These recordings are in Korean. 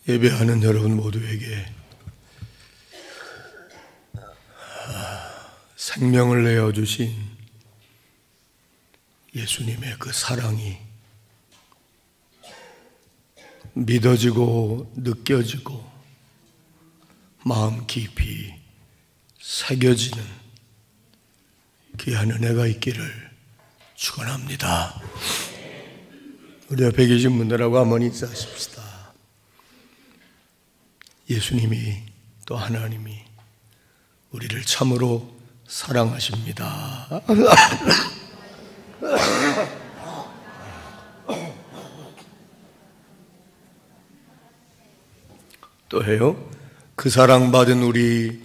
예배하는 여러분 모두에게 생명을 내어주신 예수님의 그 사랑이 믿어지고 느껴지고 마음 깊이 새겨지는 귀한 은혜가 있기를 축원합니다. 우리 옆에 계신 분들하고 한번 인사하십시다. 예수님이 또 하나님이 우리를 참으로 사랑하십니다. 또 해요. 그 사랑받은 우리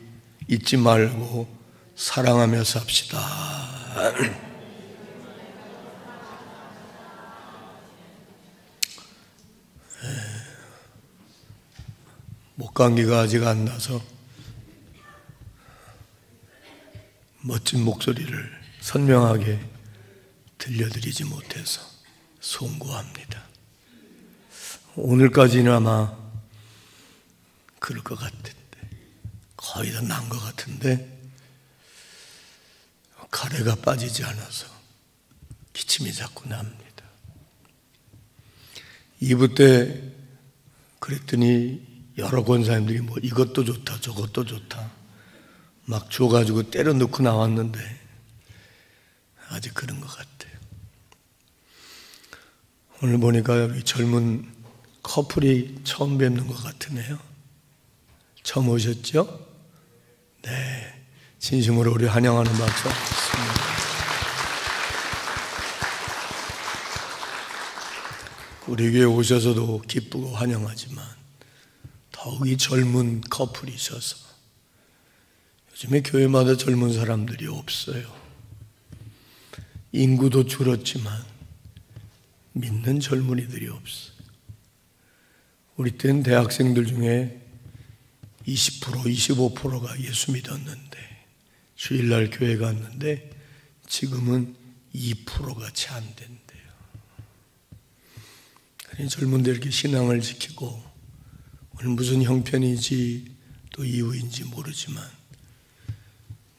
잊지 말고 사랑하며 삽시다. 목감기가 아직 안 나서 멋진 목소리를 선명하게 들려드리지 못해서 송구합니다. 오늘까지는 아마 그럴 것 같은데, 거의 다 난 것 같은데 가래가 빠지지 않아서 기침이 자꾸 납니다. 2부 때 그랬더니 여러 권사님들이 뭐 이것도 좋다 저것도 좋다 막 줘가지고 때려 넣고 나왔는데 아직 그런 것 같아요. 오늘 보니까 우리 젊은 커플이 처음 뵙는 것 같으네요. 처음 오셨죠? 네, 진심으로 우리 환영하는 박수 하겠습니다. 우리 교회 오셔서도 기쁘고 환영하지만 더욱이 젊은 커플이셔서 요즘에 교회마다 젊은 사람들이 없어요. 인구도 줄었지만 믿는 젊은이들이 없어요. 우리 때는 대학생들 중에 20%, 25%가 예수 믿었는데 주일날 교회 갔는데 지금은 2%가 채 안 된대요. 그러니 젊은들 이렇게 신앙을 지키고 오늘 무슨 형편인지 또 이유인지 모르지만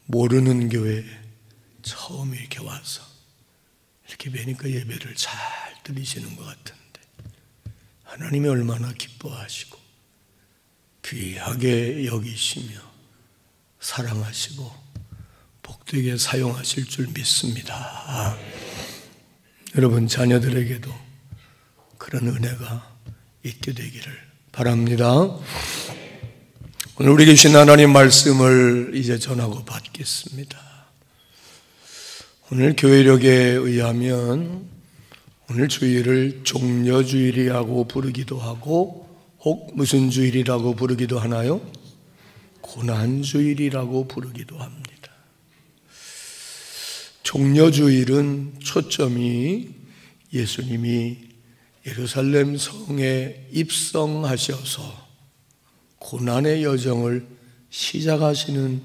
모르는 교회에 처음 이렇게 와서 이렇게 뵈니까 예배를 잘 들으시는 것 같은데 하나님이 얼마나 기뻐하시고 귀하게 여기시며 사랑하시고 복되게 사용하실 줄 믿습니다. 여러분 자녀들에게도 그런 은혜가 있게 되기를 바랍니다. 오늘 우리에게 주신 하나님 말씀을 이제 전하고 받겠습니다. 오늘 교회력에 의하면 오늘 주일을 종려주일이라고 부르기도 하고 혹 무슨 주일이라고 부르기도 하나요? 고난주일이라고 부르기도 합니다. 종려주일은 초점이 예수님이 예루살렘 성에 입성하셔서 고난의 여정을 시작하시는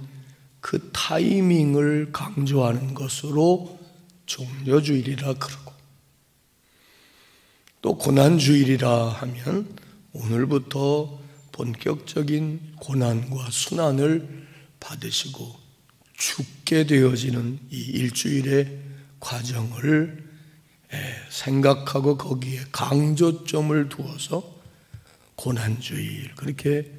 그 타이밍을 강조하는 것으로 종려주일이라 그러고, 또 고난주일이라 하면 오늘부터 본격적인 고난과 순환을 받으시고 죽게 되어지는 이 일주일의 과정을 생각하고 거기에 강조점을 두어서 고난주일 그렇게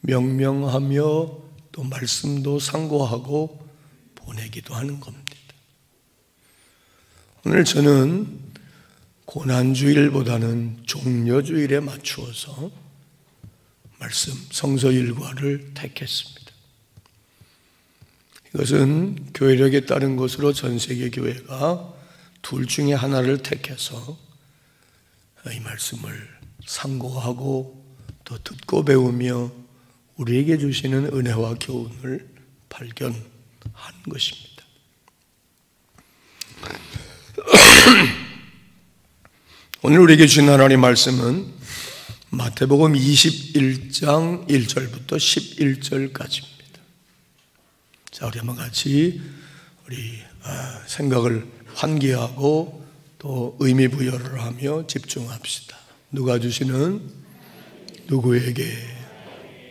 명명하며 또 말씀도 상고하고 보내기도 하는 겁니다. 오늘 저는 고난주일보다는 종려주일에 맞추어서 말씀 성서 일과를 택했습니다. 이것은 교회력에 따른 것으로 전 세계 교회가 둘 중에 하나를 택해서 이 말씀을 상고하고 또 듣고 배우며 우리에게 주시는 은혜와 교훈을 발견한 것입니다. 오늘 우리에게 주신 하나님의 말씀은 마태복음 21장 1절부터 11절까지입니다. 자, 우리 한번 같이 우리 생각을 환기하고 또 의미 부여를 하며 집중합시다. 누가 주시는 누구에게?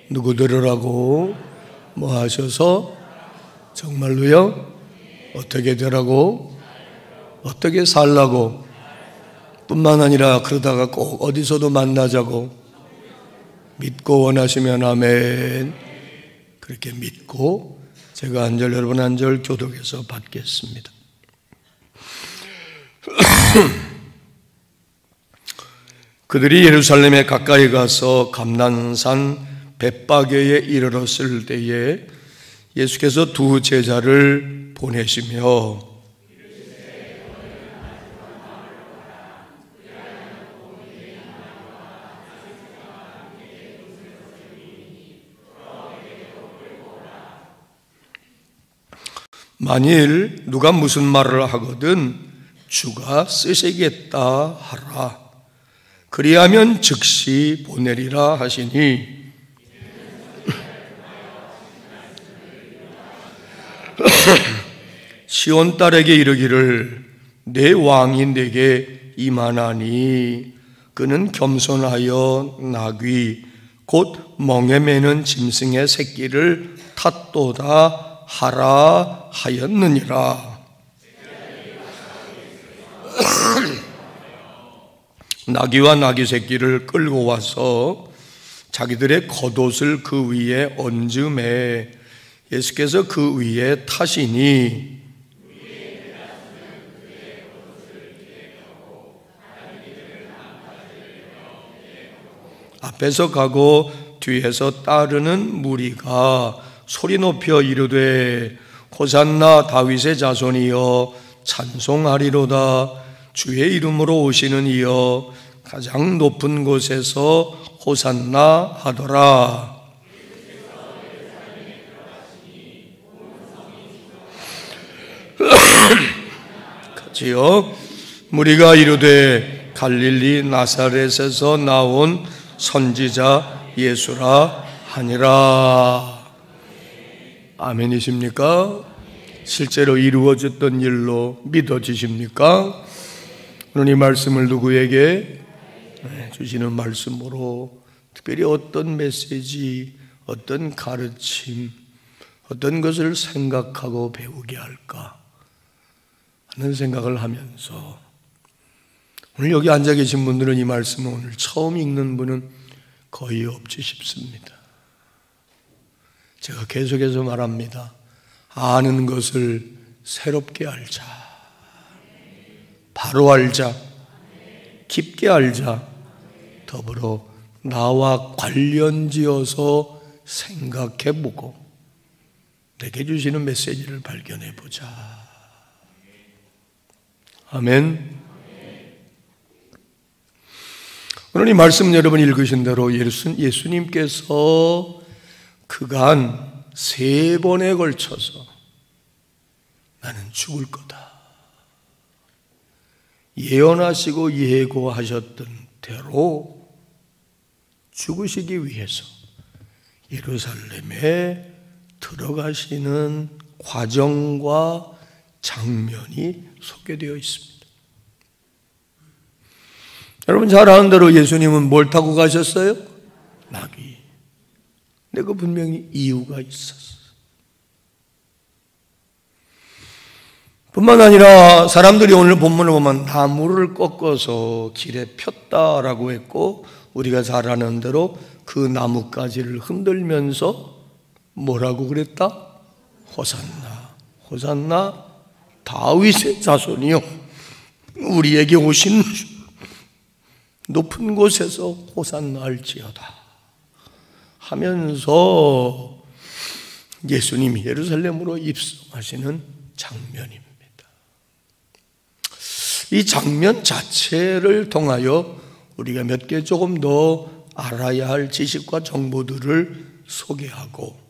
누구들으라고? 뭐 하셔서? 정말로요? 어떻게 되라고? 어떻게 살라고? 뿐만 아니라 그러다가 꼭 어디서도 만나자고 믿고 원하시면 아멘. 그렇게 믿고 제가 한 절 여러분 한 절 교독해서 받겠습니다. 그들이 예루살렘에 가까이 가서 감난산 벳바게에 이르렀을 때에 예수께서 두 제자를 보내시며 만일 누가 무슨 말을 하거든 주가 쓰시겠다 하라. 그리하면 즉시 보내리라 하시니 시온 딸에게 이르기를 내 왕이 내게 임하나니 그는 겸손하여 나귀 곧 멍에 매는 짐승의 새끼를 탔도다 하라 하였느니라. 나귀와 나귀 새끼를 끌고 와서 자기들의 겉옷을 그 위에 얹음에 예수께서 그 위에 타시니 앞에서 가고 뒤에서 따르는 무리가 소리 높여 이르되 호산나 다윗의 자손이여 찬송하리로다. 주의 이름으로 오시는 이여 가장 높은 곳에서 호산나 하더라. 같이요. 무리가 이르되 갈릴리 나사렛에서 나온 선지자 예수라 하니라. 아멘이십니까? 실제로 이루어졌던 일로 믿어지십니까? 오늘 이 말씀을 누구에게 주시는 말씀으로 특별히 어떤 메시지, 어떤 가르침, 어떤 것을 생각하고 배우게 할까 하는 생각을 하면서 오늘 여기 앉아 계신 분들은 이 말씀을 오늘 처음 읽는 분은 거의 없지 싶습니다. 제가 계속해서 말합니다. 아는 것을 새롭게 알자. 바로 알자. 깊게 알자. 더불어 나와 관련지어서 생각해보고 내게 주시는 메시지를 발견해보자. 아멘. 오늘 이 말씀 여러분 읽으신 대로 예수님께서 그간 3번에 걸쳐서 나는 죽을 거다 예언하시고 예고하셨던 대로 죽으시기 위해서 예루살렘에 들어가시는 과정과 장면이 소개되어 있습니다. 여러분 잘 아는 대로 예수님은 뭘 타고 가셨어요? 나귀. 근데 그 분명히 이유가 있었어요. 뿐만 아니라 사람들이 오늘 본문을 보면 나무를 꺾어서 길에 폈다라고 했고 우리가 잘 아는 대로 그 나뭇가지를 흔들면서 뭐라고 그랬다? 호산나, 호산나 다윗의 자손이요 우리에게 오신 높은 곳에서 호산나 할지어다 하면서 예수님이 예루살렘으로 입성하시는 장면입니다. 이 장면 자체를 통하여 우리가 몇 개 조금 더 알아야 할 지식과 정보들을 소개하고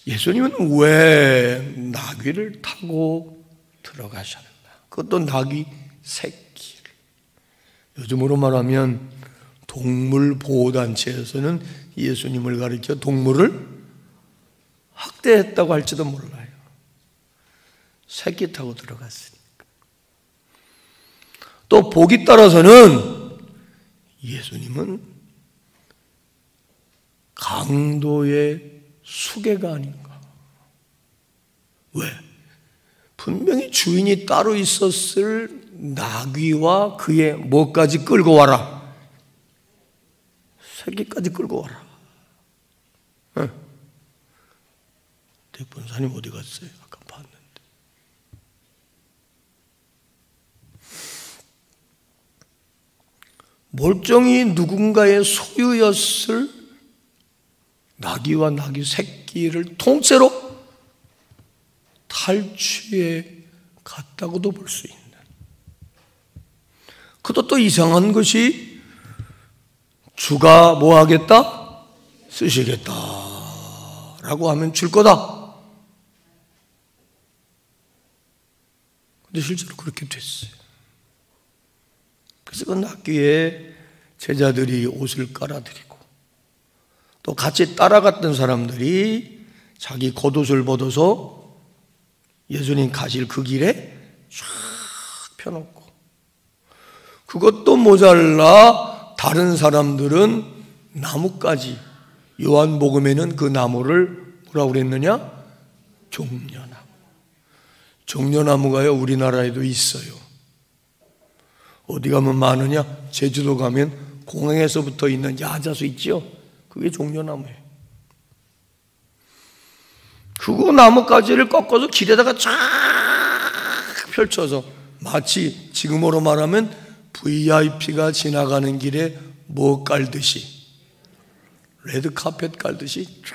예수님은 왜 나귀를 타고 들어가셨나? 그것도 나귀 새끼를. 요즘으로 말하면 동물보호단체에서는 예수님을 가리켜 동물을 학대했다고 할지도 몰라요. 새끼 타고 들어갔으니까. 또 보기 따라서는 예수님은 강도의 수괴가 아닌가. 왜? 분명히 주인이 따로 있었을 나귀와 그의 뭐까지 끌고 와라. 새끼까지 끌고 와라. 네. 대본사님 어디 갔어요? 아까 봤는데. 멀쩡히 누군가의 소유였을 나귀와 나귀 새끼를 통째로 탈취해 갔다고도 볼 수 있는. 그것도 또 이상한 것이 주가 뭐 하겠다? 쓰시겠다 라고 하면 줄 거다. 근데 실제로 그렇게 됐어요. 그래서 그 나귀에 제자들이 옷을 깔아드리고 또 같이 따라갔던 사람들이 자기 겉옷을 벗어서 예수님 가실 그 길에 쫙 펴놓고, 그것도 모자라 다른 사람들은 나뭇가지, 요한복음에는 그 나무를 뭐라고 그랬느냐? 종려나무. 종려나무가요 우리나라에도 있어요. 어디 가면 많으냐? 제주도 가면 공항에서부터 있는 야자수 있죠? 그게 종려나무예요. 그거 나뭇가지를 꺾어서 길에다가 쫙 펼쳐서 마치 지금으로 말하면 VIP가 지나가는 길에 뭐 깔듯이, 레드카펫 깔듯이 쫙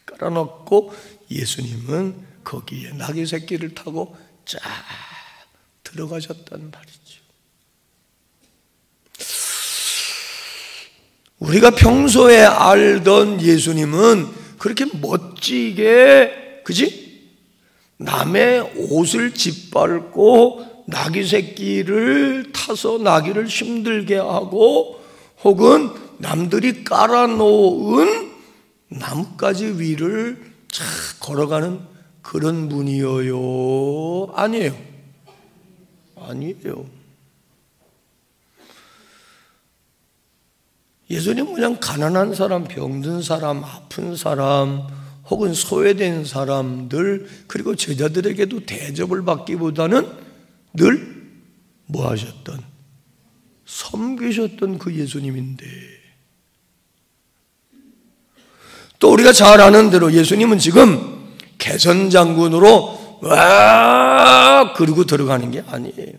깔아놓고 예수님은 거기에 나귀 새끼를 타고 쫙 들어가셨단 말이죠. 우리가 평소에 알던 예수님은 그렇게 멋지게, 그지? 남의 옷을 짓밟고 나귀 새끼를 타서 나귀를 힘들게 하고, 혹은 남들이 깔아놓은 나뭇가지 위를 착 걸어가는 그런 분이에요? 아니에요. 아니에요. 예수님은 그냥 가난한 사람, 병든 사람, 아픈 사람, 혹은 소외된 사람들, 그리고 제자들에게도 대접을 받기보다는 늘 뭐 하셨던? 섬기셨던 그 예수님인데, 또 우리가 잘 아는 대로 예수님은 지금 개선장군으로 와 그러고 들어가는 게 아니에요.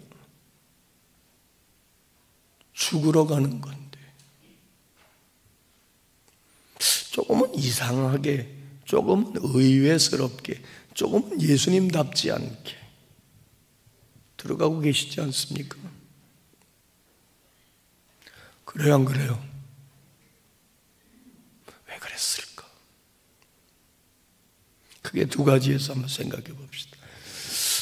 죽으러 가는 건데, 조금은 이상하게, 조금은 의외스럽게, 조금은 예수님답지 않게 들어가고 계시지 않습니까? 그래요, 안 그래요? 왜 그랬을까? 크게 두 가지에서 한번 생각해 봅시다.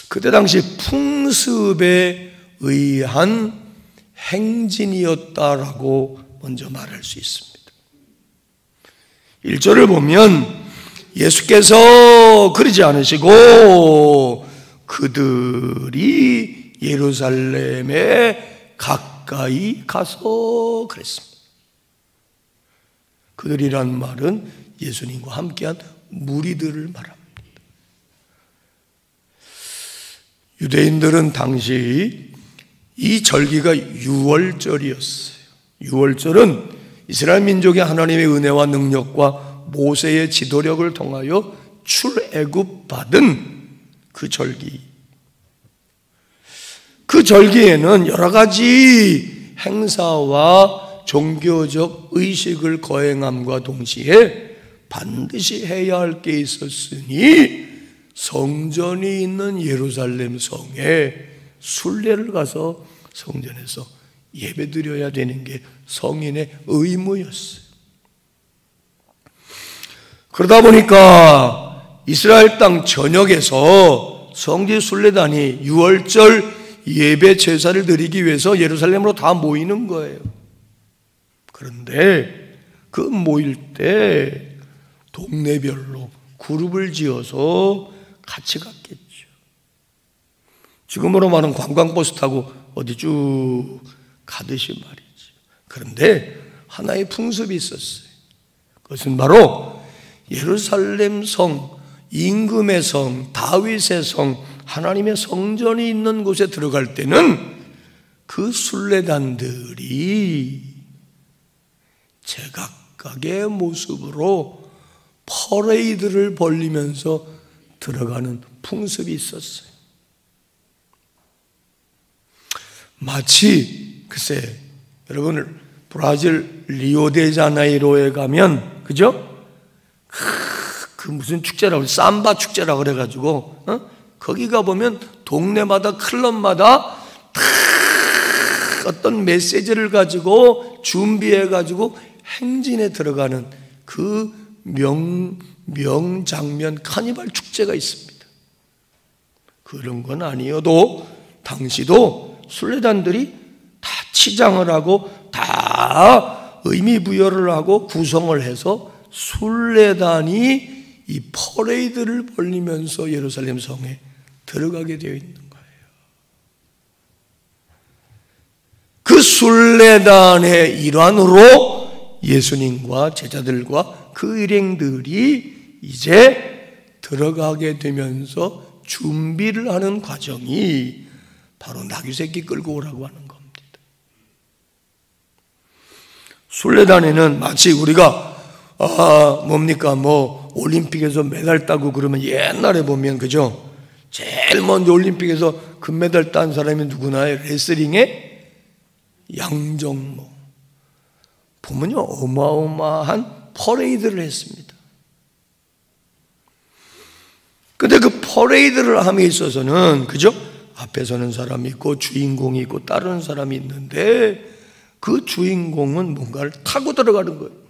그때 당시 풍습에 의한 행진이었다라고 먼저 말할 수 있습니다. 1절을 보면 예수께서 그러지 않으시고 그들이 예루살렘에 가까이 가서 그랬습니다. 그들이란 말은 예수님과 함께한 무리들을 말합니다. 유대인들은 당시 이 절기가 유월절이었어요. 유월절은 이스라엘 민족이 하나님의 은혜와 능력과 모세의 지도력을 통하여 출애굽받은 그 절기. 그 절기에는 여러 가지 행사와 종교적 의식을 거행함과 동시에 반드시 해야 할 게 있었으니 성전이 있는 예루살렘 성에 순례를 가서 성전에서 예배드려야 되는 게 성인의 의무였어요. 그러다 보니까 이스라엘 땅 전역에서 성지 순례단이 6월절 예배 제사를 드리기 위해서 예루살렘으로 다 모이는 거예요. 그런데 그 모일 때 동네별로 그룹을 지어서 같이 갔겠죠. 지금으로 말하면 관광버스 타고 어디 쭉 가듯이 말이죠. 그런데 하나의 풍습이 있었어요. 그것은 바로 예루살렘 성, 임금의 성, 다윗의 성, 하나님의 성전이 있는 곳에 들어갈 때는 그 순례단들이 제각각의 모습으로 퍼레이드를 벌리면서 들어가는 풍습이 있었어요. 마치 글쎄 여러분 브라질 리오데자네이로에 가면 그죠? 그 무슨 축제라고 삼바 축제라고 그래가지고 거기 가보면 동네마다 클럽마다 어떤 메시지를 가지고 준비해가지고 행진에 들어가는 그 명장면 카니발 축제가 있습니다. 그런 건 아니어도 당시도 순례단들이 다 치장을 하고 다 의미 부여를 하고 구성을 해서 순례단이 이 퍼레이드를 벌리면서 예루살렘 성에 들어가게 되어 있는 거예요. 그 순례단의 일환으로 예수님과 제자들과 그 일행들이 이제 들어가게 되면서 준비를 하는 과정이 바로 나귀 새끼 끌고 오라고 하는 겁니다. 순례단에는 마치 우리가 올림픽에서 메달 따고 그러면 옛날에 보면 그죠? 제일 먼저 올림픽에서 금메달 딴 사람이 누구나요? 레슬링의 양정모. 보면요, 어마어마한 퍼레이드를 했습니다. 근데 그 퍼레이드를 함에 있어서는, 그죠? 앞에 서는 사람이 있고, 주인공이 있고, 따르는 사람이 있는데, 그 주인공은 뭔가를 타고 들어가는 거예요.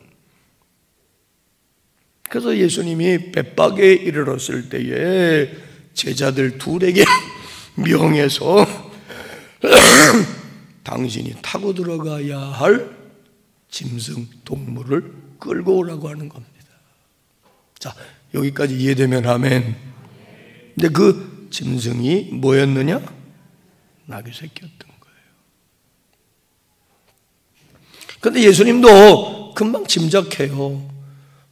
그래서 예수님이 벳박에 이르렀을 때에 제자들 둘에게 명해서 당신이 타고 들어가야 할 짐승 동물을 끌고 오라고 하는 겁니다. 자, 여기까지 이해되면 아멘. 근데 그 짐승이 뭐였느냐? 나귀 새끼였던 거예요. 근데 예수님도 금방 짐작해요.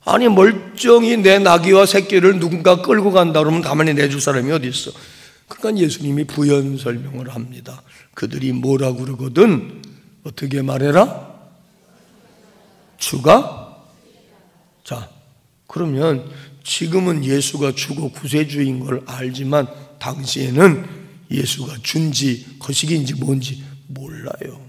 아니 멀쩡히 내 나귀와 새끼를 누군가 끌고 간다 그러면 가만히 내줄 사람이 어디 있어? 그러니까 예수님이 부연 설명을 합니다. 그들이 뭐라고 그러거든? 어떻게 말해라? 주가? 자, 그러면 지금은 예수가 주고 구세주인 걸 알지만 당시에는 예수가 준지 거식인지 뭔지 몰라요.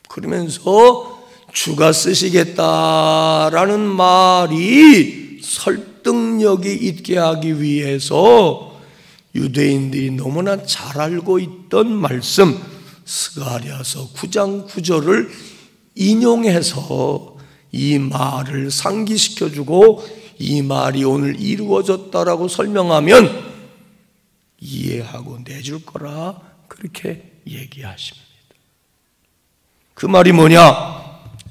그러면서 주가 쓰시겠다라는 말이 설득력이 있게 하기 위해서 유대인들이 너무나 잘 알고 있던 말씀 스가랴서 9장 9절을 인용해서 이 말을 상기시켜주고 이 말이 오늘 이루어졌다라고 설명하면 이해하고 내줄 거라 그렇게 얘기하십니다. 그 말이 뭐냐?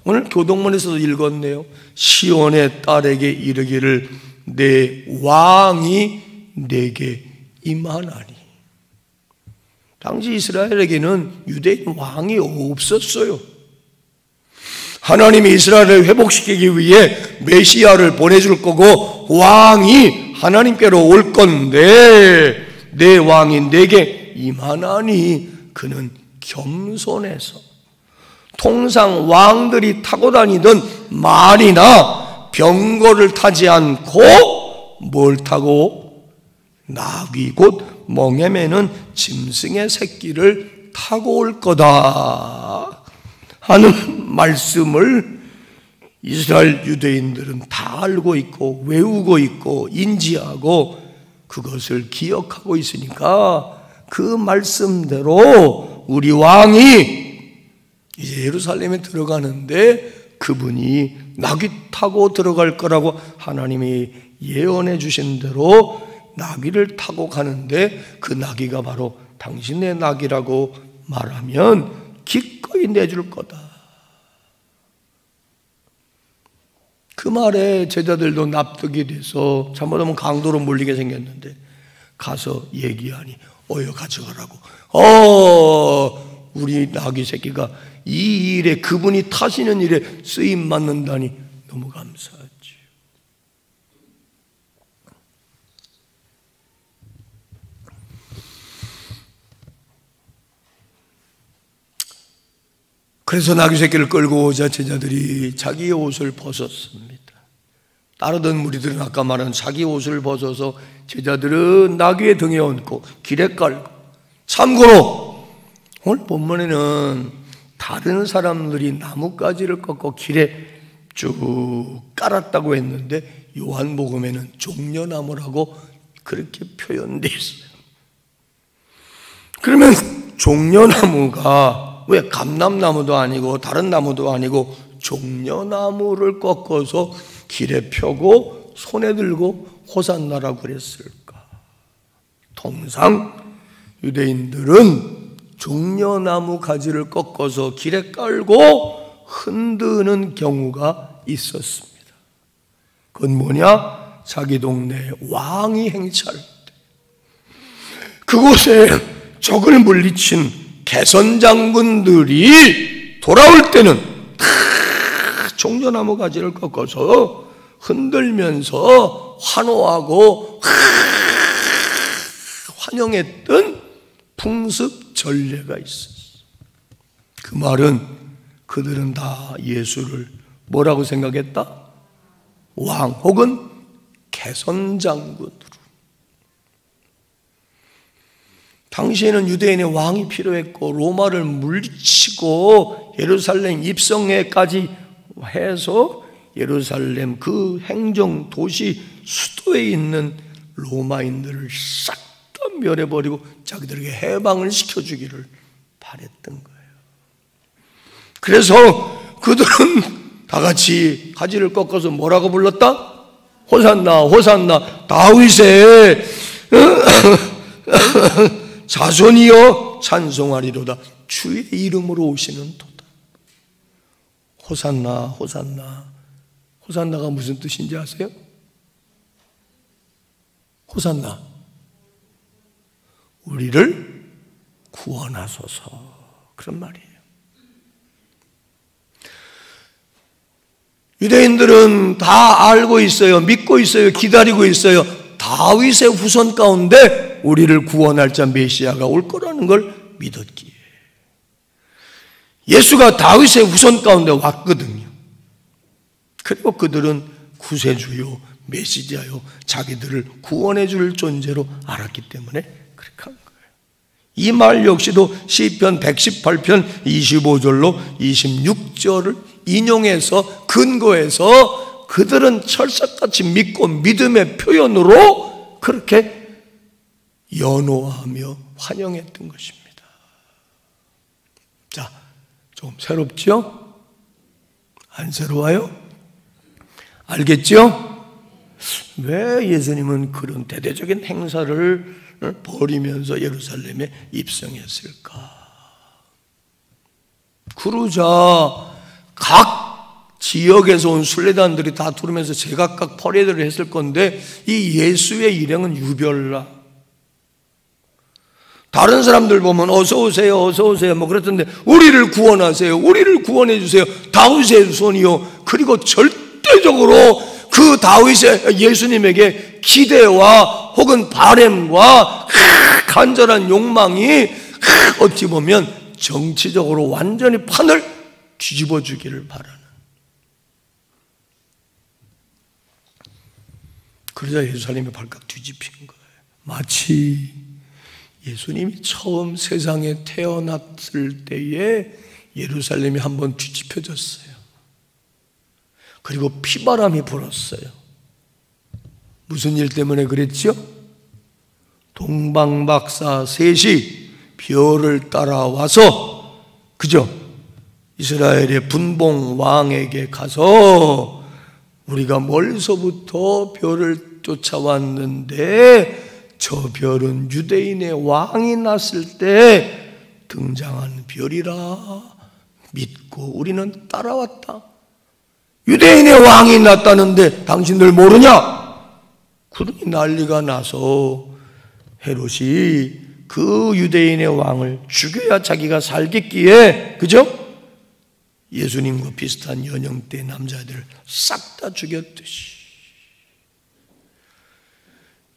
오늘 교동문에서도 읽었네요. 시온의 딸에게 이르기를 내 왕이 내게 임하나니. 당시 이스라엘에게는 유대인 왕이 없었어요. 하나님이 이스라엘을 회복시키기 위해 메시아를 보내줄 거고 왕이 하나님께로 올 건데 내 왕이 내게 임하나니 그는 겸손해서 통상 왕들이 타고 다니던 말이나 병거를 타지 않고 뭘 타고 나귀 곧 멍에 매는 짐승의 새끼를 타고 올 거다 하는 말씀을 이스라엘 유대인들은 다 알고 있고 외우고 있고 인지하고 그것을 기억하고 있으니까 그 말씀대로 우리 왕이 이제 예루살렘에 들어가는데 그분이 나귀 타고 들어갈 거라고 하나님이 예언해 주신 대로 나귀를 타고 가는데 그 나귀가 바로 당신의 나귀라고 말하면 기꺼이 내줄 거다. 그 말에 제자들도 납득이 돼서 잘못하면 강도로 몰리게 생겼는데 가서 얘기하니 어여 가져가라고. 우리 나귀 새끼가 이 일에 그분이 타시는 일에 쓰임 받는다니 너무 감사하죠. 그래서 나귀 새끼를 끌고 오자 제자들이 자기의 옷을 벗었습니다. 따르던 무리들은 아까 말한 자기 옷을 벗어서 제자들은 나귀의 등에 얹고 길에 깔고, 참고로 오늘 본문에는 다른 사람들이 나뭇가지를 꺾고 길에 쭉 깔았다고 했는데 요한복음에는 종려나무라고 그렇게 표현되어 있어요. 그러면 종려나무가 왜 감람나무도 아니고 다른 나무도 아니고 종려나무를 꺾어서 길에 펴고 손에 들고 호산나라고 그랬을까? 통상 유대인들은 종려나무 가지를 꺾어서 길에 깔고 흔드는 경우가 있었습니다. 그건 뭐냐? 자기 동네에 왕이 행차할 때 그곳에 적을 물리친 개선장군들이 돌아올 때는 종려나무 가지를 꺾어서 흔들면서 환호하고 환영했던 풍습 전례가 있었어요. 그 말은 그들은 다 예수를 뭐라고 생각했다? 왕 혹은 개선장군으로. 당시에는 유대인의 왕이 필요했고 로마를 물리치고 예루살렘 입성에까지 해서 예루살렘 그 행정 도시 수도에 있는 로마인들을 싹 다 멸해버리고 자기들에게 해방을 시켜주기를 바랬던 거예요. 그래서 그들은 다 같이 가지를 꺾어서 뭐라고 불렀다? 호산나 호산나 다윗의 자손이여 찬송하리로다. 주의 이름으로 오시는 도다. 호산나 호산나. 호산나가 무슨 뜻인지 아세요? 호산나, 우리를 구원하소서, 그런 말이에요. 유대인들은 다 알고 있어요. 믿고 있어요. 기다리고 있어요. 다윗의 후손 가운데 우리를 구원할 자 메시아가 올 거라는 걸 믿었기에 예수가 다윗의 후손 가운데 왔거든요. 그리고 그들은 구세주요 메시지하여 자기들을 구원해 줄 존재로 알았기 때문에 그렇게 한 거예요. 이 말 역시도 시편 118편 25절로 26절을 인용해서 근거해서 그들은 철석같이 믿고 믿음의 표현으로 그렇게 연호하며 환영했던 것입니다. 자, 좀 새롭죠? 안 새로워요? 알겠죠? 왜 예수님은 그런 대대적인 행사를 벌이면서 예루살렘에 입성했을까? 그러자 각 지역에서 온 순례단들이 다 들으면서 제각각 퍼레이드를 했을 건데 이 예수의 일행은 유별나. 다른 사람들 보면 어서 오세요 어서 오세요 뭐 그랬던데 우리를 구원하세요, 우리를 구원해 주세요, 다윗의 손이요. 그리고 절대적으로 그 다윗의 예수님에게 기대와 혹은 바램과 간절한 욕망이 어찌 보면 정치적으로 완전히 판을 뒤집어 주기를 바라는. 그러자 예루살렘이 발칵 뒤집힌 거예요. 마치 예수님이 처음 세상에 태어났을 때에 예루살렘이 한번 뒤집혀졌어요. 그리고 피바람이 불었어요. 무슨 일 때문에 그랬죠? 동방박사 셋이 별을 따라와서 그죠? 이스라엘의 분봉 왕에게 가서 우리가 멀리서부터 별을 쫓아왔는데 저 별은 유대인의 왕이 났을 때 등장한 별이라 믿고 우리는 따라왔다. 유대인의 왕이 났다는데 당신들 모르냐? 그러니 난리가 나서 헤롯이 그 유대인의 왕을 죽여야 자기가 살겠기에 그죠? 예수님과 비슷한 연령대 남자들을 싹 다 죽였듯이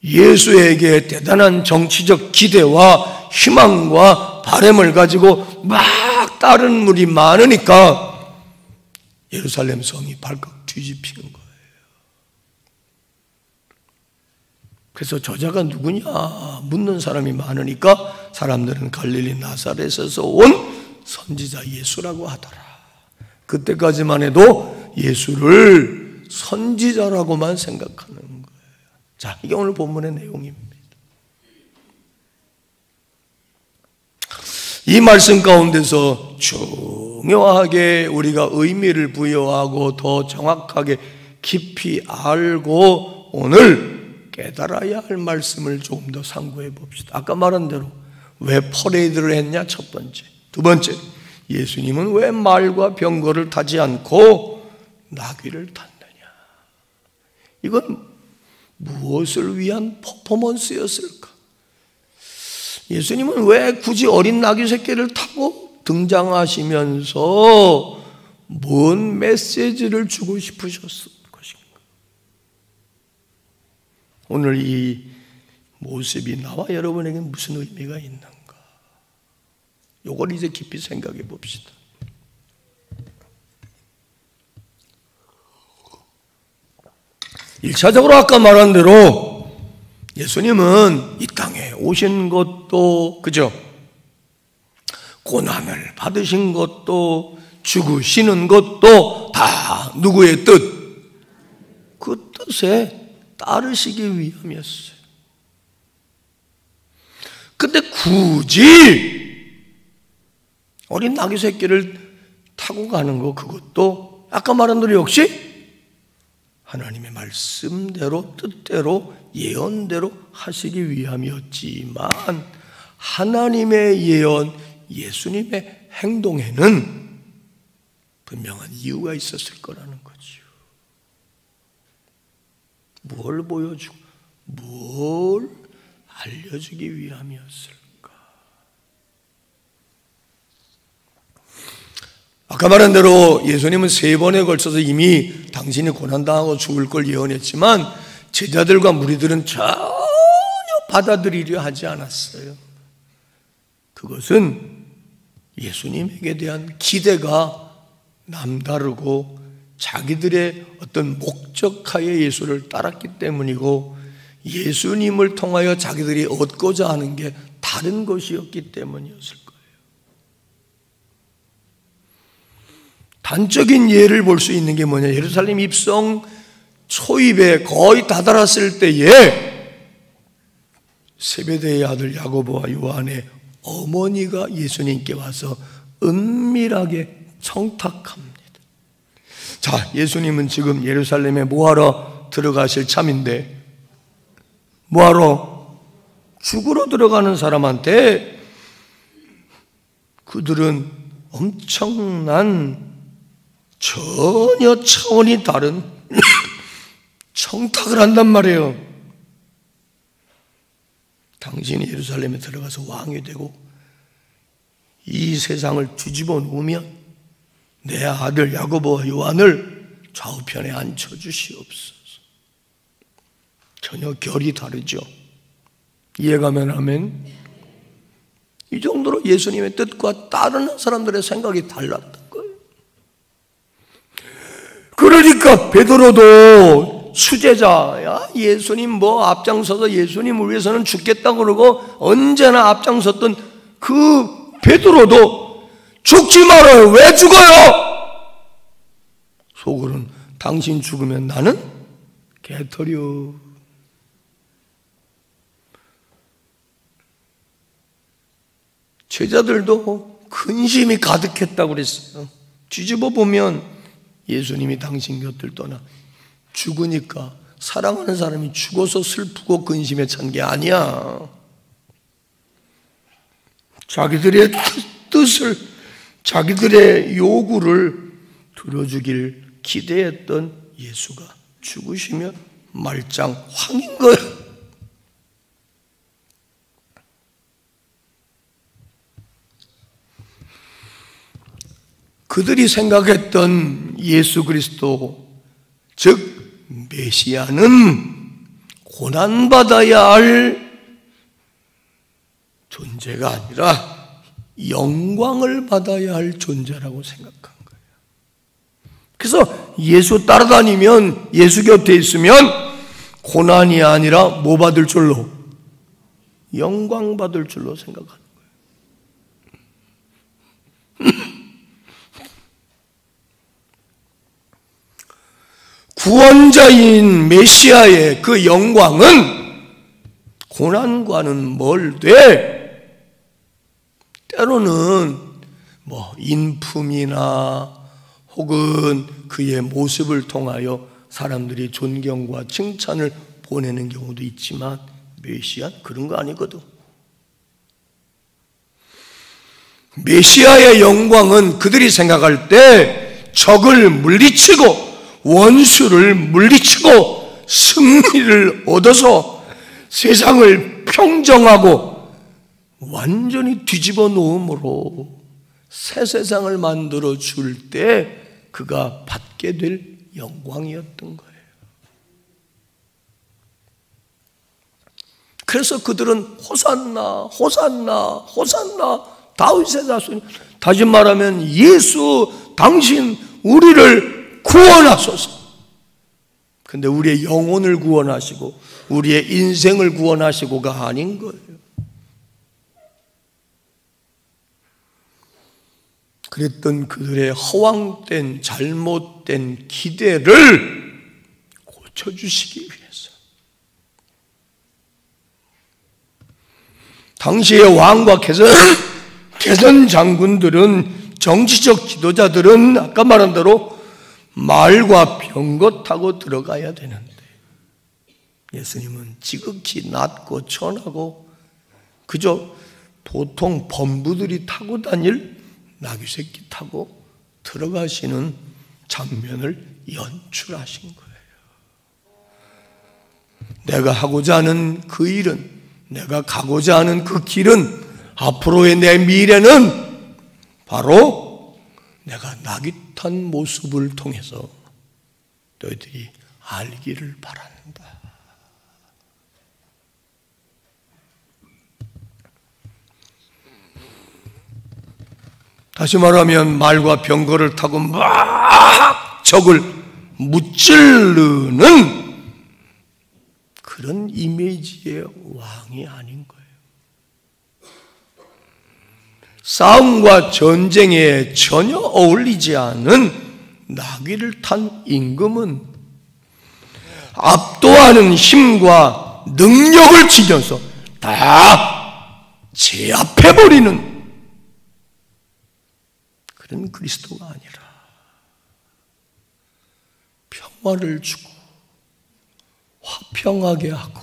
예수에게 대단한 정치적 기대와 희망과 바람을 가지고 막 따르는 물이 많으니까 예루살렘 성이 발칵 뒤집히는 거예요. 그래서 저자가 누구냐 묻는 사람이 많으니까 사람들은 갈릴리 나사렛에서 온 선지자 예수라고 하더라. 그때까지만 해도 예수를 선지자라고만 생각하는 거예요. 자, 이게 오늘 본문의 내용입니다. 이 말씀 가운데서 중요하게 우리가 의미를 부여하고 더 정확하게 깊이 알고 오늘 깨달아야 할 말씀을 조금 더 상고해 봅시다. 아까 말한 대로 왜 퍼레이드를 했냐? 첫 번째. 두 번째, 예수님은 왜 말과 병거를 타지 않고 나귀를 탔느냐? 이건 무엇을 위한 퍼포먼스였을까? 예수님은 왜 굳이 어린 나귀 새끼를 타고 등장하시면서 뭔 메시지를 주고 싶으셨을 것인가? 오늘 이 모습이 나와 여러분에게 무슨 의미가 있는가? 이걸 이제 깊이 생각해 봅시다. 일차적으로 아까 말한 대로 예수님은 이 땅에 오신 것도 그죠? 고난을 받으신 것도 죽으시는 것도 다 누구의 뜻? 그 뜻에 따르시기 위함이었어요. 근데 굳이 어린 나귀 새끼를 타고 가는 거 그것도 아까 말한 대로 역시 하나님의 말씀대로 뜻대로 예언대로 하시기 위함이었지만 하나님의 예언, 예수님의 행동에는 분명한 이유가 있었을 거라는 거죠. 뭘 보여주고 뭘 알려주기 위함이었을까? 아까 말한 대로 예수님은 3번에 걸쳐서 이미 당신이 고난당하고 죽을 걸 예언했지만 제자들과 무리들은 전혀 받아들이려 하지 않았어요. 그것은 예수님에게 대한 기대가 남다르고 자기들의 어떤 목적하에 예수를 따랐기 때문이고 예수님을 통하여 자기들이 얻고자 하는 게 다른 것이었기 때문이었을 거예요. 단적인 예를 볼 수 있는 게 뭐냐? 예루살렘 입성 초입에 거의 다다랐을 때에 세베대의 아들 야고보와 요한의 어머니가 예수님께 와서 은밀하게 청탁합니다. 자, 예수님은 지금 예루살렘에 뭐하러 들어가실 참인데 뭐하러? 죽으러 들어가는 사람한테 그들은 엄청난 전혀 차원이 다른 청탁을 한단 말이에요. 당신이 예루살렘에 들어가서 왕이 되고 이 세상을 뒤집어 놓으면 내 아들 야고보와 요한을 좌우편에 앉혀주시옵소서. 전혀 결이 다르죠. 이해가면 아멘. 이 정도로 예수님의 뜻과 따르는 사람들의 생각이 달랐던 거예요. 그러니까 베드로도 수제자야, 예수님 뭐 앞장서서 예수님을 위해서는 죽겠다고 그러고 언제나 앞장섰던 그 베드로도 죽지 말아요. 왜 죽어요? 속으로는 당신 죽으면 나는 개털이요. 제자들도 근심이 가득했다고 그랬어요. 뒤집어 보면 예수님이 당신 곁을 떠나 죽으니까 사랑하는 사람이 죽어서 슬프고 근심에 찬 게 아니야. 자기들의 뜻을, 자기들의 요구를 들어주길 기대했던 예수가 죽으시면 말짱 황인 거예요. 그들이 생각했던 예수 그리스도, 즉 메시아는 고난받아야 할 존재가 아니라 영광을 받아야 할 존재라고 생각한 거예요. 그래서 예수 따라다니면, 예수 곁에 있으면 고난이 아니라 뭐 받을 줄로? 영광 받을 줄로 생각하는 거예요. 구원자인 메시아의 그 영광은 고난과는 멀되 때로는 뭐 인품이나 혹은 그의 모습을 통하여 사람들이 존경과 칭찬을 보내는 경우도 있지만 메시아는 그런 거 아니거든. 메시아의 영광은 그들이 생각할 때 적을 물리치고 원수를 물리치고 승리를 얻어서 세상을 평정하고 완전히 뒤집어 놓음으로 새 세상을 만들어 줄 때 그가 받게 될 영광이었던 거예요. 그래서 그들은 호산나, 호산나, 호산나, 다윗의 자손이, 다시 말하면 예수, 당신 우리를 구원하소서. 근데 우리의 영혼을 구원하시고 우리의 인생을 구원하시고가 아닌 거예요. 그랬던 그들의 허황된 잘못된 기대를 고쳐주시기 위해서 당시의 왕과 개선 장군들은, 정치적 지도자들은 아까 말한 대로 말과 병거 타고 들어가야 되는데 예수님은 지극히 낮고 천하고 그저 보통 범부들이 타고 다닐 나귀새끼 타고 들어가시는 장면을 연출하신 거예요. 내가 하고자 하는 그 일은, 내가 가고자 하는 그 길은, 앞으로의 내 미래는 바로 내가 나귀 탄 모습을 통해서 너희들이 알기를 바란다. 다시 말하면 말과 병거를 타고 막 적을 무찌르는 그런 이미지의 왕이 아닌 거예요. 싸움과 전쟁에 전혀 어울리지 않은 나귀를 탄 임금은 압도하는 힘과 능력을 지녀서 다 제압해버리는 그런 그리스도가 아니라 평화를 주고 화평하게 하고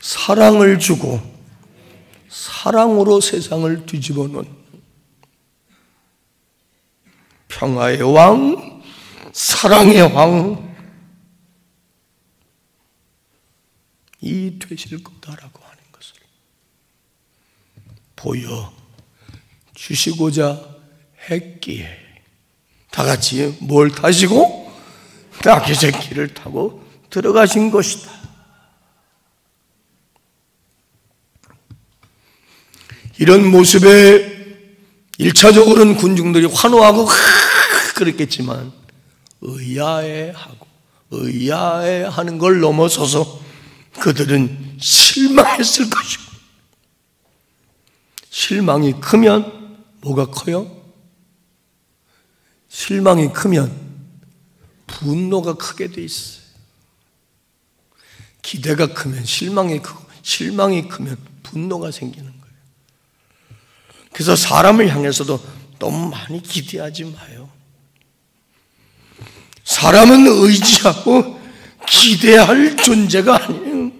사랑을 주고 사랑으로 세상을 뒤집어 놓은 평화의 왕, 사랑의 왕이 되실 거다라고 하는 것을 보여주시고자 했기에 다 같이 뭘 타시고? 나귀새끼를 타고 들어가신 것이다. 이런 모습에 1차적으로는 군중들이 환호하고 그랬겠지만 의아해하는 걸 넘어서서 그들은 실망했을 것이고, 실망이 크면 뭐가 커요? 실망이 크면 분노가 크게 돼 있어요. 기대가 크면 실망이 크고, 실망이 크면 분노가 생기는 거예요. 그래서 사람을 향해서도 너무 많이 기대하지 마요. 사람은 의지하고 기대할 존재가 아니에요.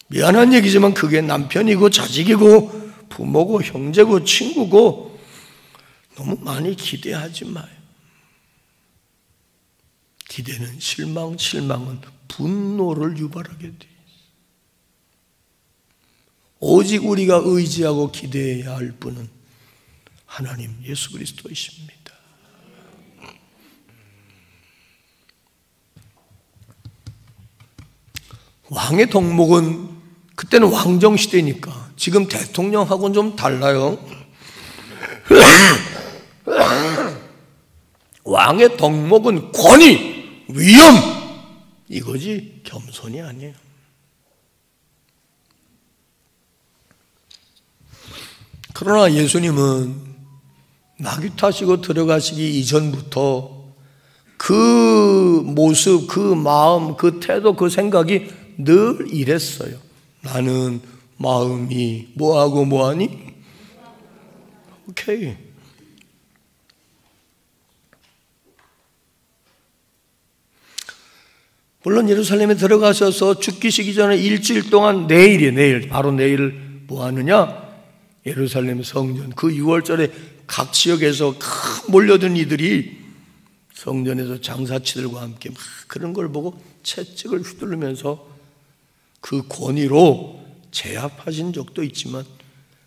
미안한 얘기지만 그게 남편이고 자식이고 부모고 형제고 친구고 너무 많이 기대하지 마요. 기대는 실망은 분노를 유발하게 돼 있어요. 오직 우리가 의지하고 기대해야 할 분은 하나님 예수 그리스도이십니다. 왕의 덕목은 그때는 왕정시대니까 지금 대통령하고는 좀 달라요. 왕의 덕목은 권위, 위엄 이거지 겸손이 아니에요. 그러나 예수님은 나귀 타시고 들어가시기 이전부터 그 모습, 그 마음, 그 태도, 그 생각이 늘 이랬어요. 나는 마음이 뭐하고 뭐하니? 오케이. 물론 예루살렘에 들어가셔서 죽기시기 전에 일주일 동안 내일 바로 내일 뭐 하느냐? 예루살렘 성전 그 6월절에 각 지역에서 몰려든 이들이 성전에서 장사치들과 함께 막 그런 걸 보고 채찍을 휘두르면서 그 권위로 제압하신 적도 있지만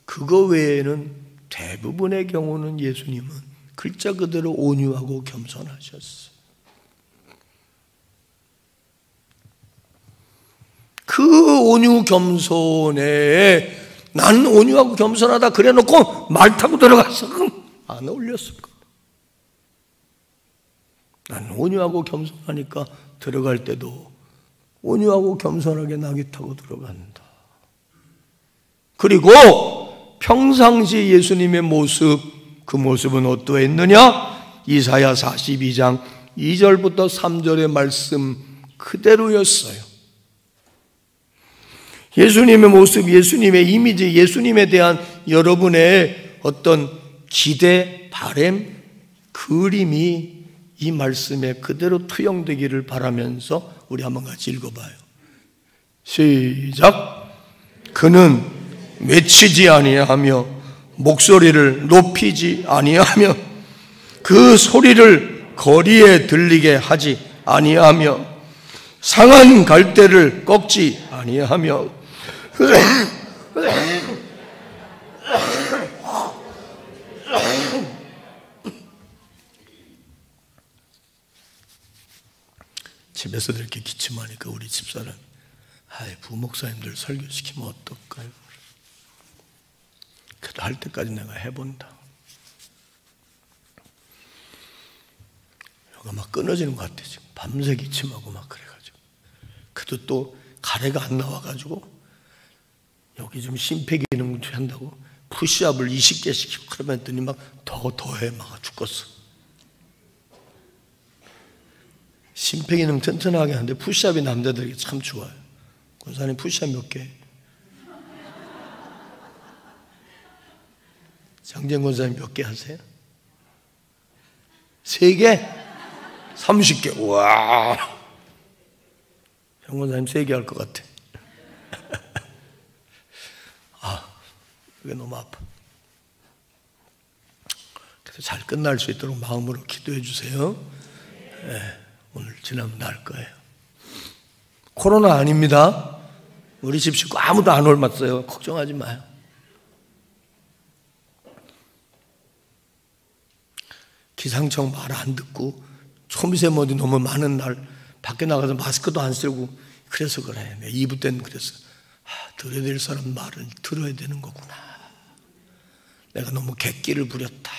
그거 외에는 대부분의 경우는 예수님은 글자 그대로 온유하고 겸손하셨어요. 그 온유 겸손에 나는 온유하고 겸손하다 그래놓고 말 타고 들어가서 안 어울렸을 거야. 나는 온유하고 겸손하니까 들어갈 때도 온유하고 겸손하게 나귀 타고 들어간다. 그리고 평상시 예수님의 모습, 그 모습은 어떠했느냐? 이사야 42장 2절부터 3절의 말씀 그대로였어요. 예수님의 모습, 예수님의 이미지, 예수님에 대한 여러분의 어떤 기대, 바람, 그림이 이 말씀에 그대로 투영되기를 바라면서 우리 한번 같이 읽어봐요. 시작. 그는 외치지 아니하며 목소리를 높이지 아니하며 그 소리를 거리에 들리게 하지 아니하며 상한 갈대를 꺾지 아니하며 집에서도 이렇게 기침하니까 우리 집사람 부목사님들 설교시키면 어떨까요? 그래도 할 때까지 내가 해본다. 혀가 막 끊어지는 것 같아. 지금 밤새 기침하고 막 그래가지고. 그래도 또 가래가 안 나와가지고 여기 좀 심폐기능 한다고 푸시업을 20개 시키고 그러면 했더니 막 더해 막 죽겠어. 심폐기능 튼튼하게 하는데 푸시업이 남자들에게 참 좋아요. 권사님 푸시업 몇 개? 장재현 권사님 몇 개 하세요? 3개? 30개. 우와. 장 권사님 3개 할 것 같아. 그게 너무 아파. 그래서 잘 끝날 수 있도록 마음으로 기도해 주세요. 네, 오늘 지나면 나을 거예요. 코로나 아닙니다. 우리 집 식구 아무도 안 옮았어요. 걱정하지 마요. 기상청 말 안 듣고 초미세먼지 너무 많은 날 밖에 나가서 마스크도 안 쓰고 그래서 그래. 2부 때는 그랬어. 들어야 될 사람 말을 들어야 되는 거구나. 내가 너무 객기를 부렸다.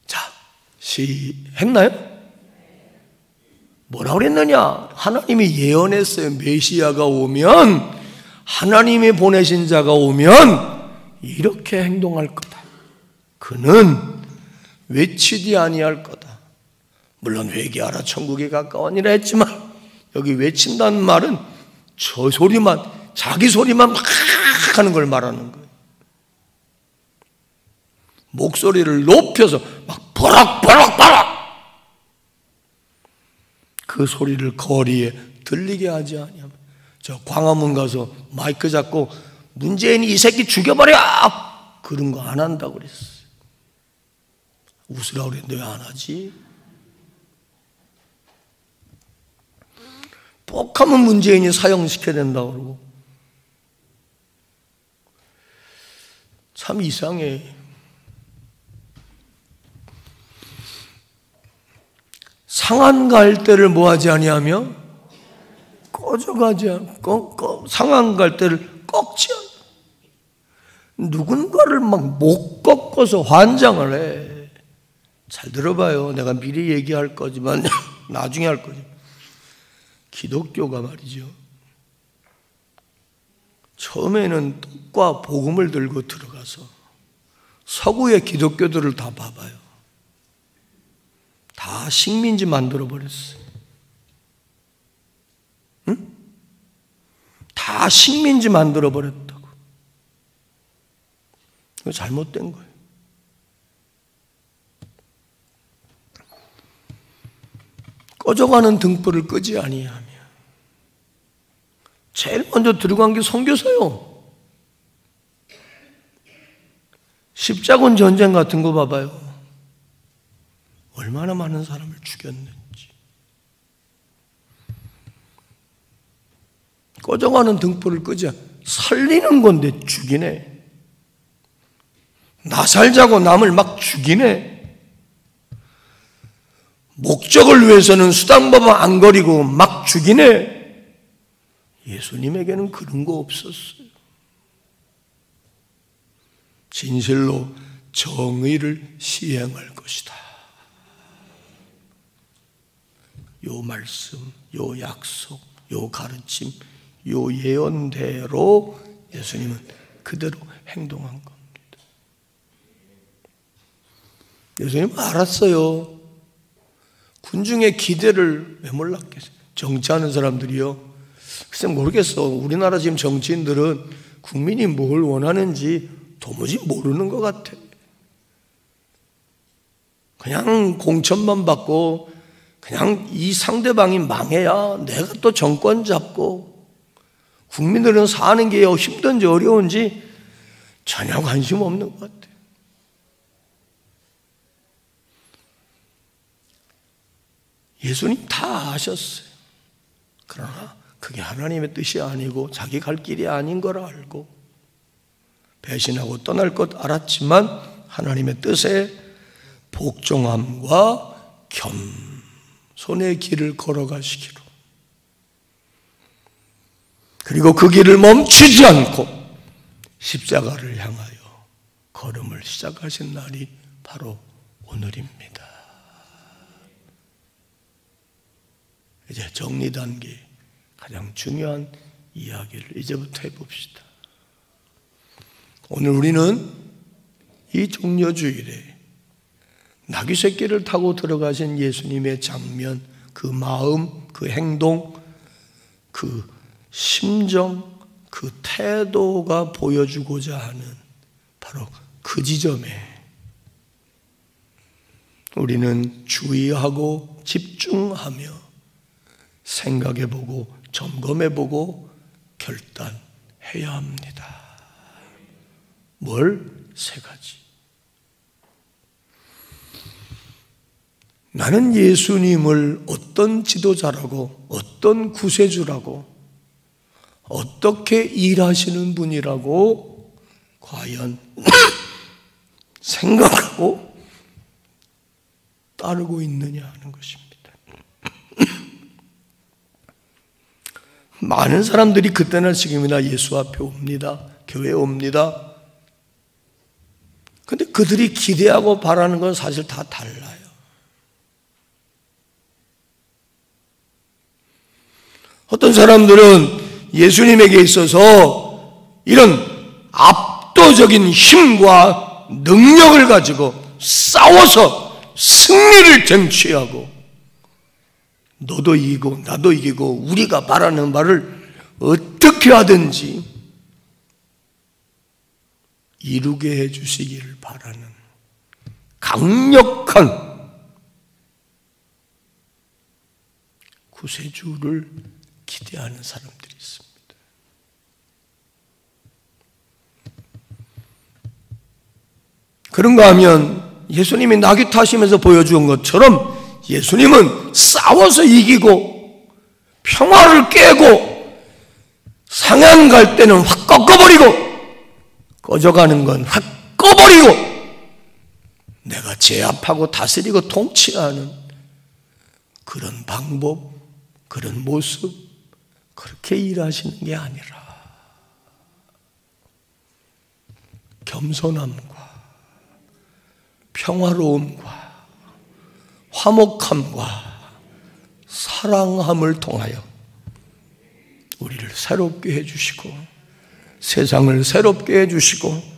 자, 했나요? 뭐라고 그랬느냐? 하나님이 예언했어요. 메시아가 오면, 하나님이 보내신 자가 오면 이렇게 행동할 거다. 그는 외치지 아니할 거다. 물론 회개하라 천국이 가까우니라 했지만 여기 외친다는 말은 저 소리만, 자기 소리만 막 하는 걸 말하는 거예요. 목소리를 높여서 막 버럭버럭버럭 그 소리를 거리에 들리게 하지 아니하면. 저 광화문 가서 마이크 잡고 문재인이 이 새끼 죽여버려! 그런 거 안 한다고 그랬어요. 웃으라고 그랬는데 왜 안 하지? 뻑하면 문재인이 사형시켜야 된다고 그러고 참 이상해. 상한 갈대를 뭐하지 아니하며 꺼져가지 않고 상한 갈대를 꺾지 않아. 누군가를 막 못 꺾어서 환장을 해. 잘 들어봐요. 내가 미리 얘기할 거지만 나중에 할 거지. 기독교가 말이죠, 처음에는 떡과 복음을 들고 들어가서 서구의 기독교들을 다 봐봐요. 다 식민지 만들어버렸어요. 응? 다 식민지 만들어버렸다고. 이거 잘못된 거예요. 꺼져가는 등불을 끄지 아니하며. 제일 먼저 들어간 게 선교사요. 십자군 전쟁 같은 거 봐봐요. 얼마나 많은 사람을 죽였는지. 꺼져가는 등불을 끄지 살리는 건데 죽이네. 나 살자고 남을 막 죽이네. 목적을 위해서는 수단법을 안 거리고 막 죽이네. 예수님에게는 그런 거 없었어요. 진실로 정의를 시행할 것이다. 요 말씀, 요 약속, 요 가르침, 요 예언대로 예수님은 그대로 행동한 겁니다. 예수님은 알았어요. 군중의 기대를 왜 몰랐겠어요? 정치하는 사람들이요, 글쎄 모르겠어. 우리나라 지금 정치인들은 국민이 뭘 원하는지 도무지 모르는 것 같아. 그냥 공천만 받고 그냥 이 상대방이 망해야 내가 또 정권 잡고, 국민들은 사는 게 힘든지 어려운지 전혀 관심 없는 것 같아요. 예수님 다 아셨어요. 그러나 그게 하나님의 뜻이 아니고 자기 갈 길이 아닌 걸 알고 배신하고 떠날 것 알았지만 하나님의 뜻에 복종함과 겸손의 길을 걸어가시기로, 그리고 그 길을 멈추지 않고 십자가를 향하여 걸음을 시작하신 날이 바로 오늘입니다. 이제 정리 단계, 가장 중요한 이야기를 이제부터 해봅시다. 오늘 우리는 이 종려주일에 나귀 새끼를 타고 들어가신 예수님의 장면, 그 마음, 그 행동, 그 심정, 그 태도가 보여주고자 하는 바로 그 지점에 우리는 주의하고 집중하며 생각해보고 점검해보고 결단해야 합니다. 뭘? 세 가지. 나는 예수님을 어떤 지도자라고, 어떤 구세주라고, 어떻게 일하시는 분이라고 과연 생각하고 따르고 있느냐 하는 것입니다. 많은 사람들이 그때나 지금이나 예수 앞에 옵니다. 교회에 옵니다. 근데 그들이 기대하고 바라는 건 사실 다 달라요. 어떤 사람들은 예수님에게 있어서 이런 압도적인 힘과 능력을 가지고 싸워서 승리를 쟁취하고, 너도 이기고 나도 이기고 우리가 바라는 바를 어떻게 하든지 이루게 해주시기를 바라는 강력한 구세주를 기대하는 사람들이 있습니다. 그런가 하면 예수님이 나귀 타시면서 보여준 것처럼 예수님은 싸워서 이기고 평화를 깨고 상한 갈 때는 확 꺾어버리고 꺼져가는 건 확 꺼버리고 내가 제압하고 다스리고 통치하는 그런 방법, 그런 모습, 그렇게 일하시는 게 아니라 겸손함과 평화로움과 화목함과 사랑함을 통하여 우리를 새롭게 해주시고 세상을 새롭게 해주시고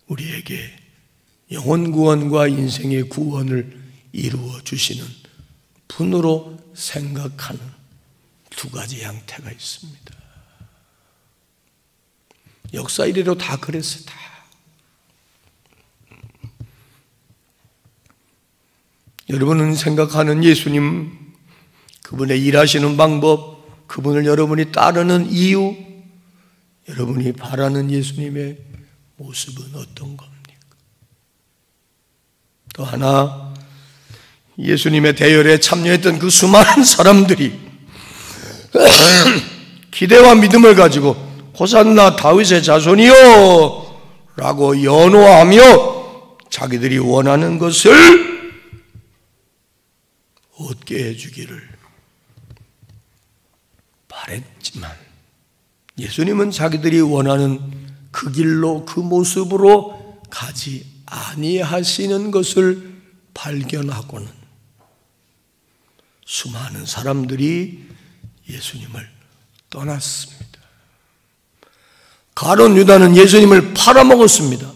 우리에게 영혼 구원과 인생의 구원을 이루어 주시는 분으로 생각하는 두 가지 양태가 있습니다. 역사 이래로 다 그랬어요. 다. 여러분은 생각하는 예수님, 그분의 일하시는 방법, 그분을 여러분이 따르는 이유, 여러분이 바라는 예수님의 모습은 어떤 겁니까? 또 하나, 예수님의 대열에 참여했던 그 수많은 사람들이 기대와 믿음을 가지고 호산나 다윗의 자손이요 라고 연호하며 자기들이 원하는 것을 얻게 해주기를 바랬지만 예수님은 자기들이 원하는 그 길로 그 모습으로 가지 아니하시는 것을 발견하고는 수많은 사람들이 예수님을 떠났습니다. 가룟 유다는 예수님을 팔아먹었습니다.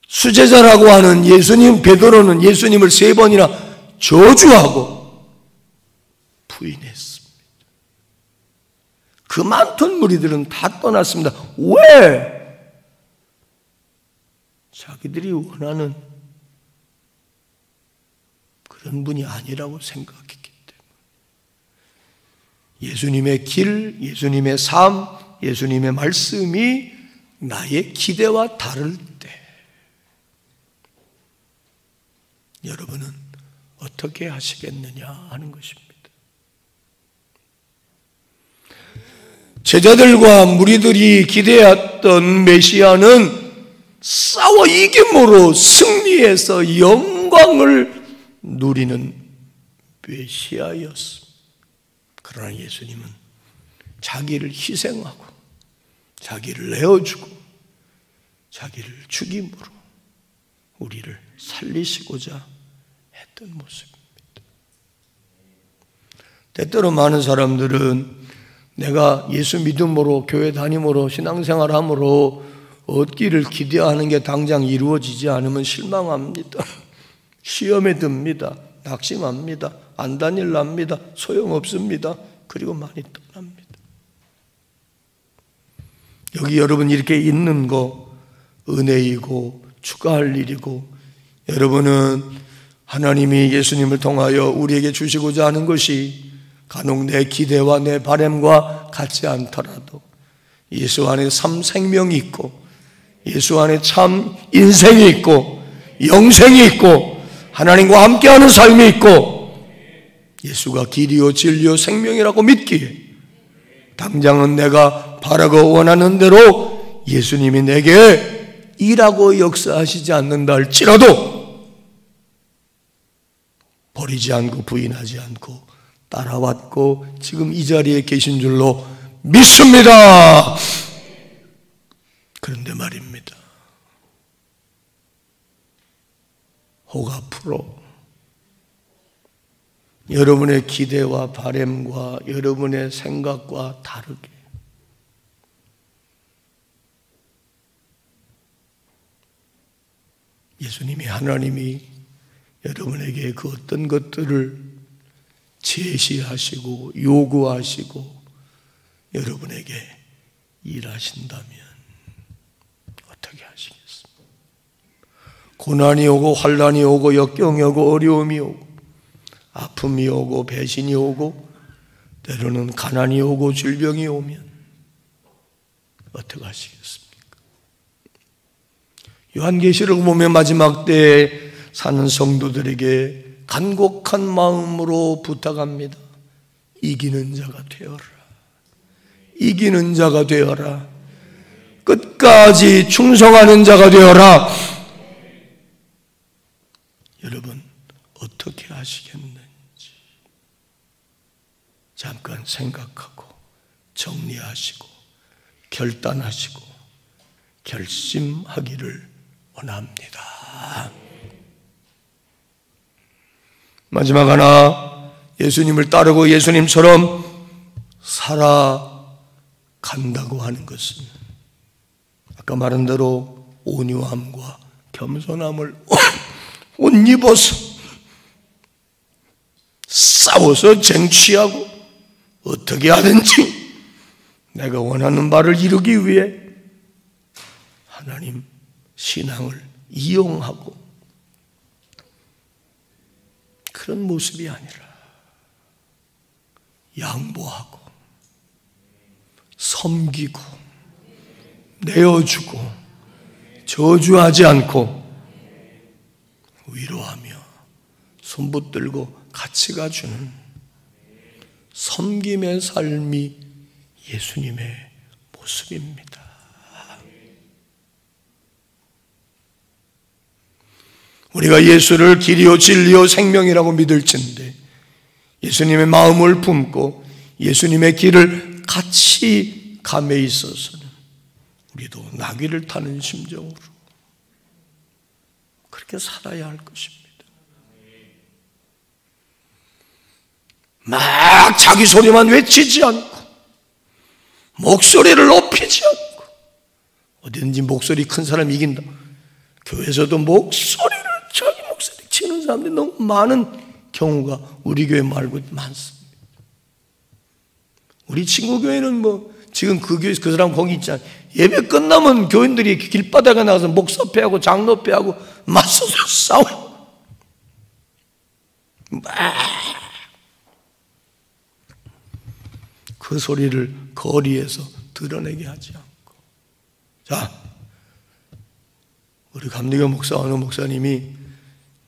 수제자라고 하는 예수님 베드로는 예수님을 3번이나 저주하고 부인했습니다. 그 많던 무리들은 다 떠났습니다. 왜? 자기들이 원하는 그런 분이 아니라고 생각했기 때문에 예수님의 길, 예수님의 삶, 예수님의 말씀이 나의 기대와 다를 때 여러분은 어떻게 하시겠느냐 하는 것입니다. 제자들과 무리들이 기대했던 메시아는 싸워 이김으로 승리해서 영광을 누리는 메시아였습니다. 그러나 예수님은 자기를 희생하고 자기를 내어주고 자기를 죽임으로 우리를 살리시고자 했던 모습입니다. 때때로 많은 사람들은 내가 예수 믿음으로 교회 다님으로 신앙생활함으로 얻기를 기대하는 게 당장 이루어지지 않으면 실망합니다. 시험에 듭니다. 낙심합니다. 안 다닐랍니다. 소용없습니다. 그리고 많이 떠납니다. 여기 여러분 이렇게 있는 거 은혜이고 축하할 일이고 여러분은 하나님이 예수님을 통하여 우리에게 주시고자 하는 것이 간혹 내 기대와 내 바람과 같지 않더라도 예수 안에 참 생명이 있고 예수 안에 참 인생이 있고 영생이 있고 하나님과 함께하는 삶이 있고 예수가 길이요 진리요 생명이라고 믿기에 당장은 내가 바라고 원하는 대로 예수님이 내게 일하고 역사하시지 않는다 할지라도 버리지 않고 부인하지 않고 따라왔고 지금 이 자리에 계신 줄로 믿습니다. 그런데 말입니다. 혹 앞으로 여러분의 기대와 바람과 여러분의 생각과 다르게 예수님이 하나님이 여러분에게 그 어떤 것들을 제시하시고 요구하시고 여러분에게 일하신다면 어떻게 하시겠습니까? 고난이 오고 환난이 오고 역경이 오고 어려움이 오고 아픔이 오고 배신이 오고 때로는 가난이 오고 질병이 오면 어떻게 하시겠습니까? 요한계시록 보면 마지막 때에 사는 성도들에게 간곡한 마음으로 부탁합니다. 이기는 자가 되어라. 이기는 자가 되어라. 끝까지 충성하는 자가 되어라. 여러분, 어떻게 하시겠는지 잠깐 생각하고 정리하시고 결단하시고 결심하기를 원합니다. 마지막 하나, 예수님을 따르고 예수님처럼 살아간다고 하는 것은 아까 말한 대로 온유함과 겸손함을 옷 입어서 싸워서 쟁취하고 어떻게 하든지 내가 원하는 바를 이루기 위해 하나님 신앙을 이용하고 그런 모습이 아니라 양보하고 섬기고 내어주고 저주하지 않고 위로하며 손붙들고 같이 가주는 섬김의 삶이 예수님의 모습입니다. 우리가 예수를 길이요 진리요 생명이라고 믿을진데 예수님의 마음을 품고 예수님의 길을 같이 감에 있어서는 우리도 나귀를 타는 심정으로 그렇게 살아야 할 것입니다. 막 자기 소리만 외치지 않고 목소리를 높이지 않고 어디든지 목소리 큰 사람이 이긴다. 교회에서도 목소리를 자기 목소리 치는 사람들이 너무 많은 경우가 우리 교회 말고 많습니다. 우리 친구 교회는 뭐 지금 그 교회 그 사람 거기 있잖아요. 예배 끝나면 교인들이 길바닥에 나가서 목사패하고 장로패하고 맞서서 싸워. 그 소리를 거리에서 드러내게 하지 않고. 자, 우리 감리교 목사 어느 목사님이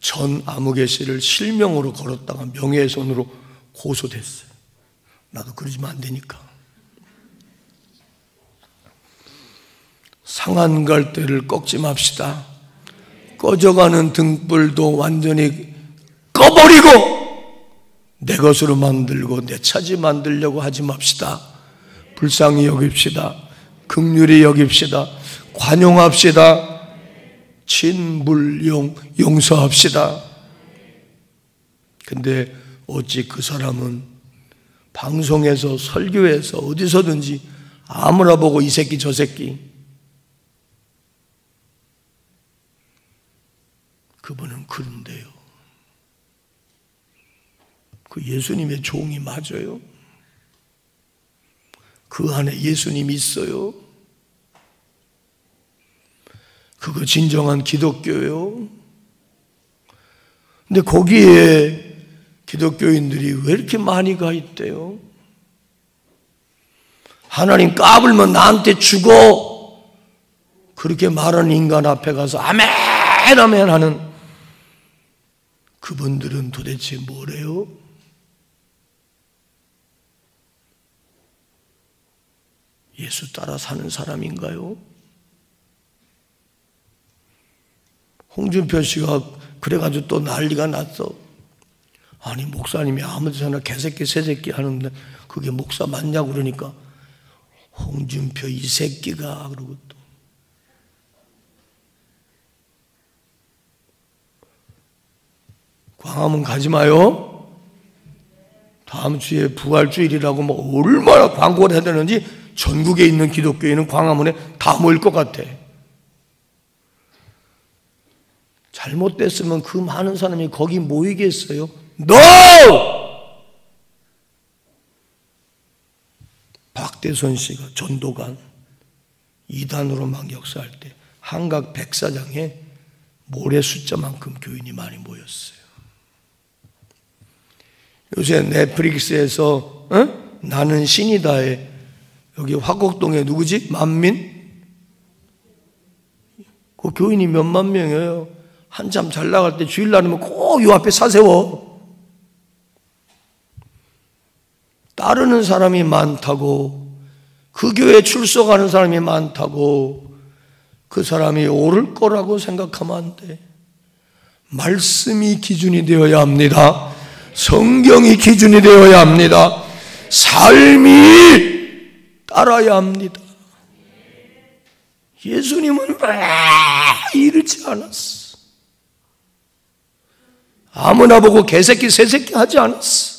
전 아무개씨를 실명으로 걸었다가 명예훼손으로 고소됐어요. 나도 그러지면 안 되니까. 상한 갈대를 꺾지 맙시다. 꺼져가는 등불도 완전히 꺼버리고 내 것으로 만들고 내 차지 만들려고 하지 맙시다. 불쌍히 여깁시다. 긍휼히 여깁시다. 관용합시다. 친불용 용서합시다. 근데 어찌 그 사람은 방송에서 설교에서 어디서든지 아무나 보고 이 새끼 저 새끼, 그분은 그런데요, 그 예수님의 종이 맞아요? 그 안에 예수님이 있어요? 그거 진정한 기독교요? 근데 거기에 기독교인들이 왜 이렇게 많이 가 있대요? 하나님 까불면 나한테 주고 그렇게 말하는 인간 앞에 가서 아멘 아멘 하는 그분들은 도대체 뭐래요? 예수 따라 사는 사람인가요? 홍준표 씨가 그래가지고 또 난리가 났어. 아니 목사님이 아무 데서나 개새끼 새새끼 하는데 그게 목사 맞냐고 그러니까 홍준표 이 새끼가 그러고 또 광화문 가지 마요. 다음 주에 부활주일이라고 뭐 얼마나 광고를 해야 되는지 전국에 있는 기독교인은 광화문에 다 모일 것 같아. 잘못됐으면 그 많은 사람이 거기 모이겠어요? NO! 박대선 씨가 전도관 2단으로 막 역사할 때 한각 백사장에 모래 숫자만큼 교인이 많이 모였어요. 요새 넷플릭스에서 나는 신이다에 여기 화곡동에 누구지? 만민? 그 교인이 몇만 명이에요. 한참 잘 나갈 때 주일날이면 꼭 요 앞에 사세워. 따르는 사람이 많다고 그 교회에 출석하는 사람이 많다고 그 사람이 옳을 거라고 생각하면 안 돼. 말씀이 기준이 되어야 합니다. 성경이 기준이 되어야 합니다. 삶이 따라야 합니다. 예수님은 이러지 않았어. 아무나 보고 개새끼 새새끼 하지 않았어.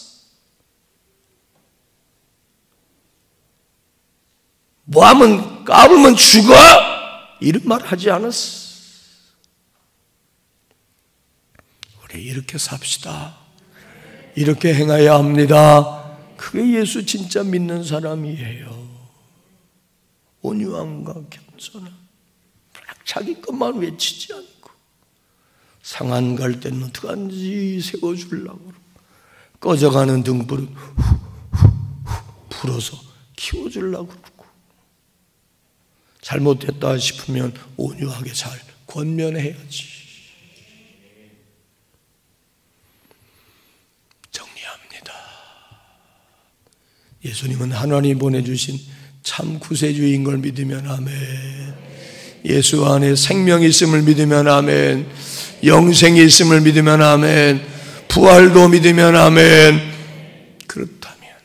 뭐하면 까불면 죽어 이런 말 하지 않았어. 우리 이렇게 삽시다. 이렇게 행해야 합니다. 그게 예수 진짜 믿는 사람이에요. 온유함과 겸손함, 자기 것만 외치지 않고 상한 갈 때는 어떡한지 세워주려고 그러고 꺼져가는 등불을 후 불어서 키워주려고 그러고 잘못됐다 싶으면 온유하게 잘 권면해야지. 정리합니다. 예수님은 하나님 보내주신 참 구세주인 걸 믿으면 아멘. 예수 안에 생명이 있음을 믿으면 아멘. 영생이 있음을 믿으면 아멘. 부활도 믿으면 아멘. 그렇다면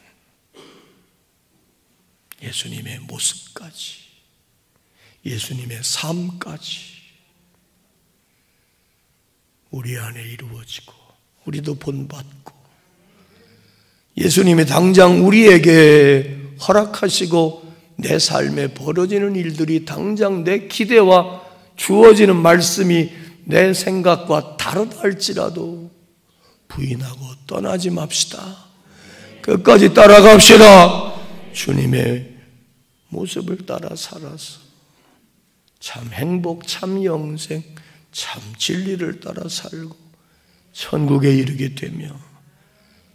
예수님의 모습까지, 예수님의 삶까지 우리 안에 이루어지고 우리도 본받고 예수님이 당장 우리에게 허락하시고 내 삶에 벌어지는 일들이 당장 내 기대와 주어지는 말씀이 내 생각과 다르다 할지라도 부인하고 떠나지 맙시다. 끝까지 따라갑시다. 주님의 모습을 따라 살아서 참 행복, 참 영생, 참 진리를 따라 살고 천국에 이르게 되며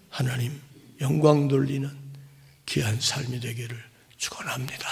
하나님 영광 돌리는 귀한 삶이 되기를 축원합니다.